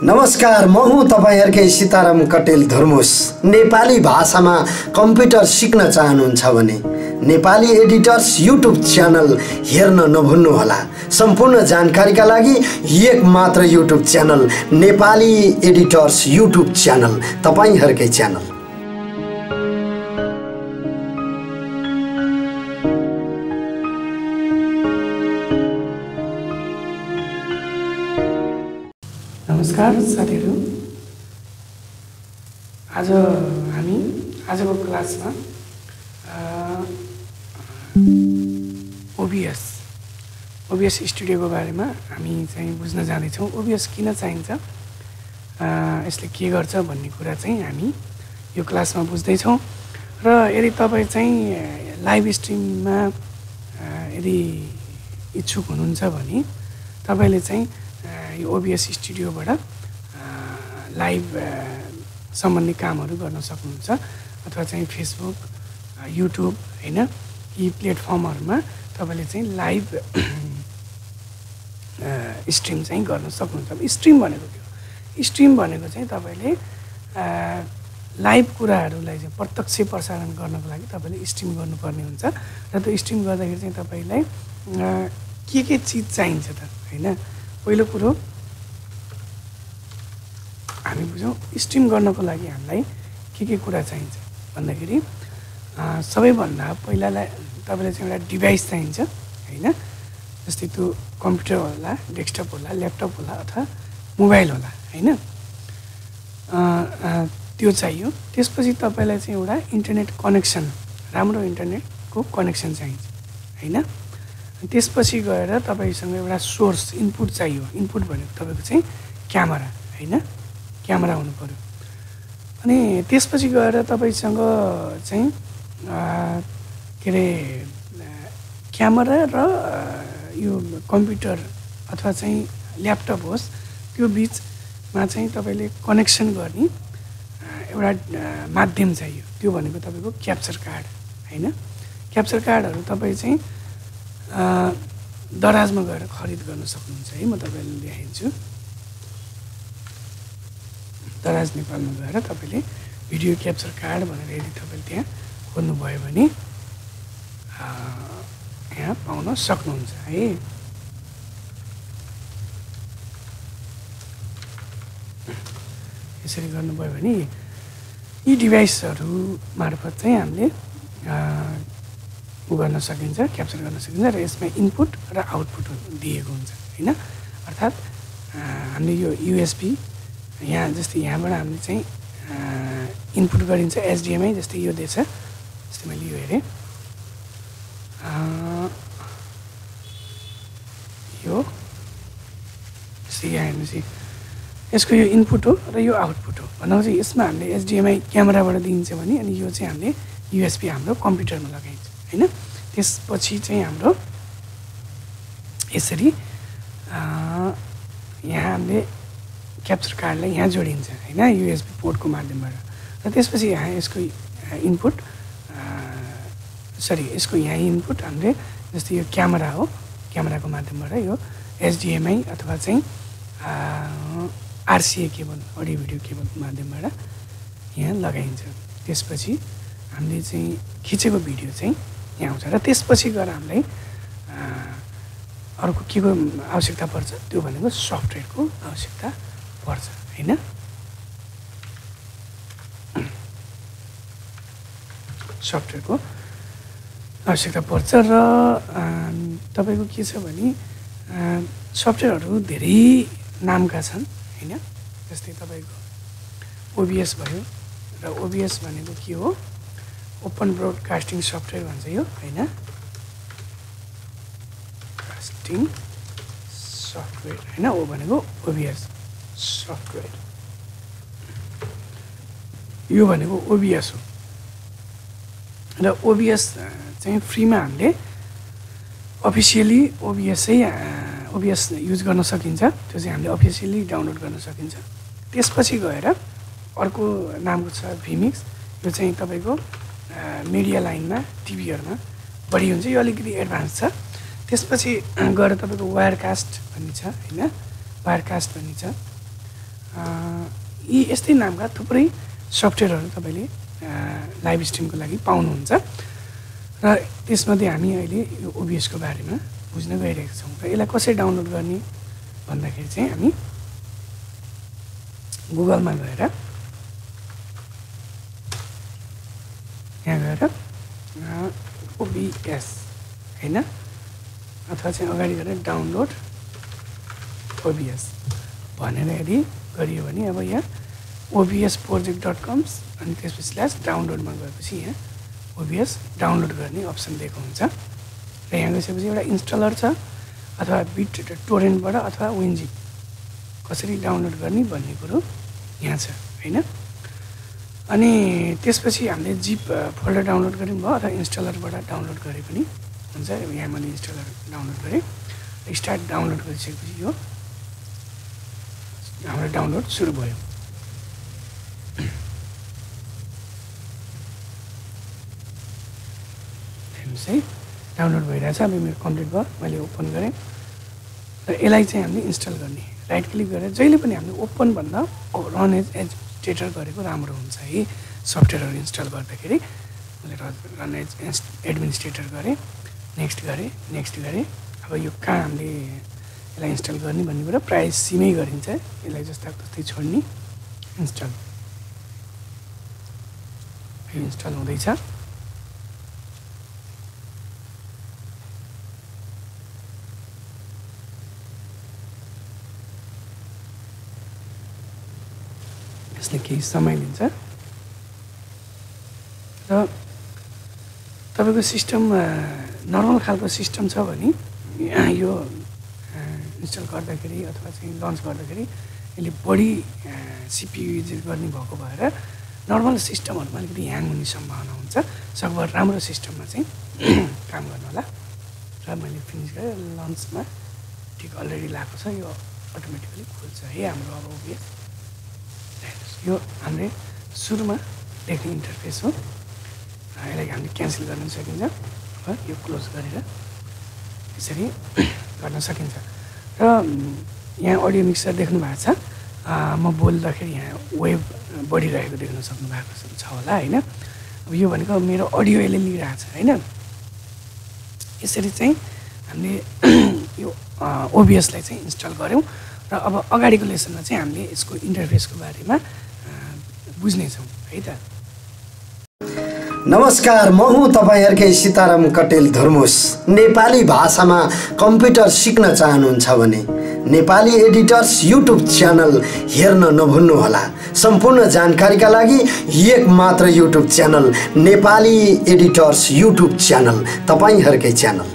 नमस्कार, म हुँ तपाईहरुकै सीताराम कटेल धर्मुस। नेपाली भाषामा कम्प्युटर सिक्न चाहनुहुन्छ भने नेपाली एडिटर्स युट्युब च्यानल हेर्न नभुल्नुहोला। सम्पूर्ण जानकारीका लागि एक मात्र YouTube channel Nepali editors YouTube channel, तपाईहरुकै च्यानल। नमस्कार साथीहरु, आज हामी आजको क्लासमा ओबीएस स्टुडियोको बारेमा हामी चाहिँ बुझ्न जाँदैछौँ। ओबीएस किन चाहिन्छ, यसले के गर्छ भन्ने कुरा चाहिँ हामी यो क्लासमा बुझ्दैछौँ। र यदि तपाईँ चाहिँ लाइभ स्ट्रिममा यदि इच्छुक हुनुहुन्छ भने तपाईले चाहिँ यो ओबीएस स्टुडियोबाट लाइभ सम्बन्धी कामहरू गर्न सक्नुहुन्छ, अथवा चाहिँ फेसबुक, युट्युब हैन, यी प्लेटफर्महरुमा तपाईले चाहिँ लाइभ स्ट्रिम चाहिँ गर्न सक्नुहुन्छ। स्ट्रिम भनेको के हो? स्ट्रिम भनेको चाहिँ तपाईले लाइभ कुराहरूलाई चाहिँ प्रत्यक्ष प्रसारण गर्नको लागि तपाईले स्ट्रिम गर्नुपर्ने हुन्छ। र त्यो स्ट्रिम गर्दाखेरि चाहिँ तपाईलाई के चीज चाहिन्छ त हैन। पहिलो कुरो हामी बुझौँ, स्ट्रिम गर्नको लागि हामीलाई के कुरा चाहिन्छ भन्दाखेरि सबैभन्दा पहिला तपाईलाई चाहिँ एउटा डिभाइस चाहिन्छ हैन। जस्तै त्यो कम्प्युटर होला, डेस्कटप होला, ल्यापटप होला अथवा मोबाइल होला हैन, त्यो चाहियो। त्यसपछि तपाईलाई चाहिँ एउटा इन्टरनेट कनेक्सन, राम्रो इन्टरनेटको कनेक्सन चाहिन्छ हैन। त्यसपछि गएर तपाईसँग एउटा सोर्स इनपुट चाहियो। इनपुट भनेको तपाईको चाहिँ क्यामेरा हैन, क्यामेरा हुनु पर्यो। अनि त्यसपछि गएर तपाईसँग चाहिँ के रे क्यामेरा र यो कम्प्युटर अथवा चाहिँ ल्यापटप होस्, त्यो बीचमा चाहिँ तपाईले कनेक्सन गर्ने एउटा माध्यम चाहियो। त्यो भनेको तपाईको क्याप्चर कार्ड हैन। क्याप्चर कार्डहरु तपाई चाहिँ दराजमा गएर खरिद गर्न सक्नुहुन्छ है। म तपाईलाई देखाइदिन्छु। दराज नेपालमा गएर तपाईले भिडियो क्याप्चर कार्ड भनेर यदि तपाईले त्यहाँ खोज्नु भयो भने यहाँ पाउन सक्नुहुन्छ है। यसरी गर्नुभयो भने यी डिभाइसहरु मार्फत चाहिँ हामीले गर्न सकिन्छ, क्याप्चर गर्न सकिन्छ। र यसमा इनपुट र आउटपुट दिएको हुन्छ हैन। अर्थात् हामीले यो यूएसबी यहाँ जस्तै यहाँबाट हामीले चाहिँ इनपुट गरिन्छ एचडीएमआई, जस्तै यो दिएछ। जस्तै मैले यो हेरेँ, यो जस्तै यहाँ हेर्नुहोस्, यसको यो इनपुट हो र यो आउटपुट हो। भन्दा चाहिँ यसमा हामीले एचडीएमआई क्यामेराबाट दिन्छ भने, अनि यो चाहिँ हामीले यूएसबी हाम्रो कम्प्युटरमा लगाइन्छ हैन। त्यसपछि चाहिँ हाम्रो यसरी यहाँ हामीले क्याप्चर कार्डलाई यहाँ जोडिन्छ हैन, यूएसबी पोर्टको माध्यमबाट। र त्यसपछि यहाँ यसको इनपुट यसको यहाँ इनपुट हामीले जस्तै यो क्यामेरा हो, क्यामेराको माध्यमबाट यो एचडीएमआई अथवा चाहिँ आरसीए केबल, अडियो भिडियो केबलको माध्यमबाट यहाँ लगाइन्छ। त्यसपछि हामीले चाहिँ खिचेको भिडियो चाहिँ यहाँ आउँछ। र त्यसपछि गएर हामीलाई अर्को के को आवश्यकता पर्छ, त्यो भनेको सफ्टवेयरको आवश्यकता पर्छ हैन। सफ्टवेयरको आवश्यकता पर्छ। र तपाईको के छ भने सफ्टवेयरहरु धेरै नामका छन् हैन। जस्तै तपाईको ओबीएस भयो, र ओबीएस भनेको के हो? ओपन ब्रोडकास्टिङ सफ्टवेयर भन्छ यो हैन। कास्टिङ सफ्टवेयर हैन, ओ भनेको ओबीएस सफ्टवेयर, यो भनेको ओबीएस हो। र ओबीएस चाहिँ फ्रीमा हामीले अफिसियली ओबीएस युज गर्न सकिन्छ। त्यो चाहिँ हामीले अफिसियली डाउनलोड गर्न सकिन्छ। त्यसपछि गएर अर्को नामको छ भिमिक्स। यो चाहिँ तपाईको मिडिया लाइनमा, टिभीहरुमा बढी हुन्छ। यो अलिकति एडभान्स छ। त्यसपछि गएर तपाईको वायरकास्ट भन्ने छ हैन, वायरकास्ट भन्ने छ। यी यस्तै नामका थुप्रै सफ्टवेयरहरू तपाईँले लाइभ स्ट्रिमको लागि पाउनुहुन्छ र त्यसमध्ये हामी अहिले यो ओबिएसको बारेमा बुझ्न गइरहेका छौँ र यसलाई कसरी डाउनलोड गर्ने भन्दाखेरि चाहिँ हामी गुगलमा गएर यहाँ गएर ओबिएस हैन अथवा चाहिँ अगाडि गएर डाउनलोड ओबिएस भनेर यदि गरियो भने अब यहाँ obsproject.com अनि त्यसपछि /डाउनलोडमा गएपछि यहाँ ओबिएस डाउनलोड गर्ने अप्सन दिएको हुन्छ र यहाँ गएपछि एउटा इन्स्टलर छ अथवा बिट टोरेन्टबाट अथवा विनजिप कसरी डाउनलोड गर्ने भन्ने कुरो यहाँ छ हैन अनि त्यसपछि हामीले जिप फोल्डर डाउनलोड गऱ्यौँ भयो अथवा इन्स्टलरबाट डाउनलोड गरे पनि हुन्छ यहाँ मैले इन्स्टलर डाउनलोड गरेँ स्टार्ट डाउनलोड गरिसकेपछि यो हाम्रो डाउनलोड सुरु भयो हेर्नुहोस् है डाउनलोड भइरहेछ अब मेरो कम्प्लिट भयो मैले ओपन गरेँ र यसलाई चाहिँ हामीले इन्स्टल गर्ने राइट क्लिक गरेर जहिले पनि हामीले ओपन भन्दा रन एज एडमिनिस्ट्रेटर गरेको राम्रो हुन्छ है सफ्टवेयरहरू इन्स्टल गर्दाखेरि मैले रन एज एडमिनिस्ट्रेटर गरेँ नेक्स्ट गरेँ अब यो कहाँ हामीले यसलाई इन्स्टल गर्ने भन्ने कुरा प्रायः सिमै गरिन्छ यसलाई जस्ताको तस्तै छोड्ने इन्स्टल यो इन्स्टल हुँदैछ यसले केही समय लिन्छ र तपाईँको सिस्टम नर्मल खालको सिस्टम छ भने यो इन्स्टल गर्दाखेरि अथवा चाहिँ लन्च गर्दाखेरि यसले बढी सिपियु युज गर्ने भएको भएर नर्मल सिस्टमहरूमा अलिकति ह्याङ हुने सम्भावना हुन्छ सकभर राम्रो सिस्टममा चाहिँ काम गर्नु होला र मैले फिनिस गरेँ लन्चमा ठिक अलरेडी लगाएको छ यो अटोमेटिकली खुल्छ है हाम्रो अब ओबिएस यो हामीले सुरुमा देख्ने इन्टरफेस हो यसलाई हामीले क्यान्सल गर्न सकिन्छ र यो क्लोज गरेर यसरी गर्न सकिन्छ र यहाँ अडियो मिक्सर देख्नु भएको छ म बोल्दाखेरि यहाँ वेभ बढिरहेको देख्न सक्नु भएको छ होला हैन अब यो भनेको मेरो अडियो यसले लिइरहेको छ हैन यसरी चाहिँ हामीले यो ओबिएसलाई चाहिँ इन्स्टल गऱ्यौँ र अब अगाडिको लेसनमा चाहिँ हामीले यसको इन्टरफेसको बारेमा बुझ्नेछौँ है त नमस्कार म हुँ तपाईहरुकै सीताराम कटेल धर्मोस नेपाली भाषामा कम्प्युटर सिक्न चाहनुहुन्छ भने नेपाली एडिटर्स युट्युब च्यानल हेर्न नभुल्नुहोला सम्पूर्ण जानकारीका लागि एक मात्र YouTube channel Nepali editors YouTube channel तपाईहरुकै च्यानल